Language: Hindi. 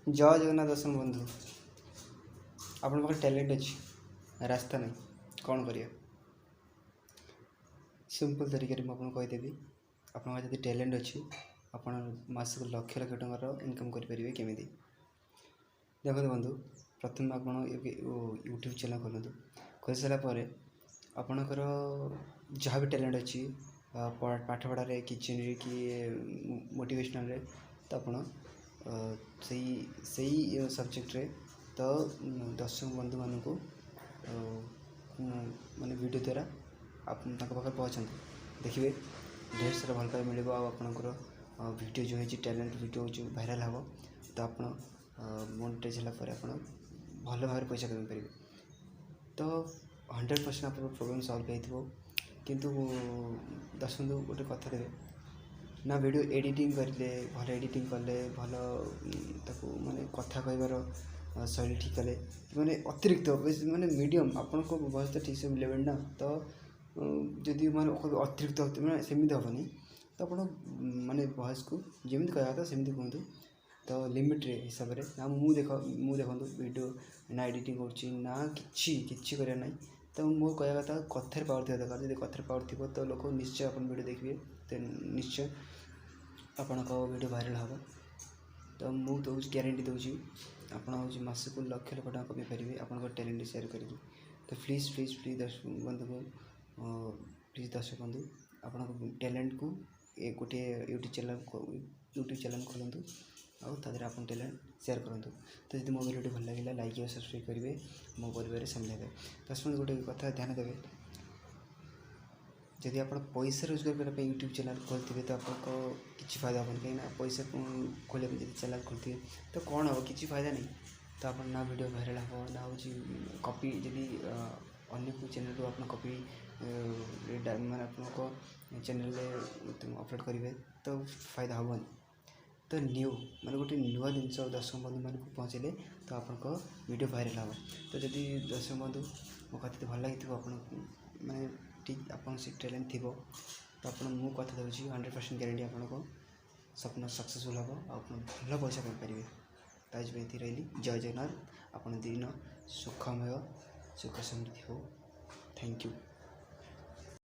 जय जगन्नाथ दर्शन बंधु आपण पाखे टैलेंट अच्छी रास्ता नहीं कौन करिया सिंपल तरीके मुझे कहीदेवी आप टैलेंट अच्छी आप मासक लक्ष लक्ष टकर इनकम करेंगे केमी देखते बंधु प्रथम आप यूट्यूब चैनल खोलते खोल सारापर आपणकर जहाँ भी टैलेंट अच्छी पाठ पढ़ारे किचन कि मोटिवेशनल तो आप सही सब्जेक्ट रे तो दर्शक बंधु मान को माने वीडियो द्वारा आप पाखे पहुँचते देखिए ढेर सारा भल पाए मिले आपणकर वीडियो जो है टैलेंट वीडियो जो भाइराल हम तो आप मोनेटाइज होगापर आप भल भाव पैसा कमाई पारे तो 100% आप प्रोब्लेम सल्व हो किंतु दर्शक गोटे कथा देवे ना वीडियो एडिटिंग करें भल एडिटिंग कले भल माने कथा कहबार शैली ठीक कले माने अतिरिक्त माने मीडियम आपन को वॉइस तो ठीक से लेवल ना तो जदि माने अतिरिक्त माने सेमिति हेनी तो आप माने वॉइस को जमी कहवा था सेमती कहतु तो लिमिट रे हिसाब से ना मुझे देखो वीडियो ना एडिटिंग करना कि करा ना तो मो कह कथा कथार पावर थी दरकार जब कथार पावर थी तो लोग निश्चय अपन वीडियो देखिए तो निश्चय आपण वीडियो भाइराल हम तो मुझे दूसरी ग्यारंटी दूसरी आप मासक लक्ष लक्ष टाँग कमी पारे आप टैलेंट सेयार करेंगे तो प्लीज प्लीज प्लीज दर्शक बंधु को प्लीज दर्शक बंधु आप टैलेंट को गोटे यूट्यूब चैनल खोलते और तादेह आप टैलेंट सेयार करूँ तो जब मो वीडियो भल लगे लाइक और सब्सक्राइब करेंगे मो परिवार सामिल हे दर्शक गोटे कथा ध्यान देवे जदि आप पैसा रोजगार करने यूट्यूब चैनल खोलते तो आपको किसी फायदा हेनी कहीं पैसा खोल चैनल खोलते तो कौन हम किसी फायदा नहीं तो आप ना वीडियो भाइराल हम ना हूँ कॉपी जदि अन्य कोई चैनल रू आप कॉपी माने आपको चैनल अपलोड करेंगे तो फायदा हेनी तो न्यू माने गोटे नुआ जिनस दर्शक बंधु मान पहुँचले तो आप वीडियो भाइराल हम तो जदि दर्शक बंधु मो कथा भल लगी आप माने ठीक आप टैलेंट थी तो आप मु कथा दूसरी 100% ग्यारंटी आपको स्वप्न सक्सेसफुल हम आप भल पैसा कमाई पारे तो आज रही जय जगन्नाथ आप दिन सुखमय सुख समृद्धि हो थैंक यू।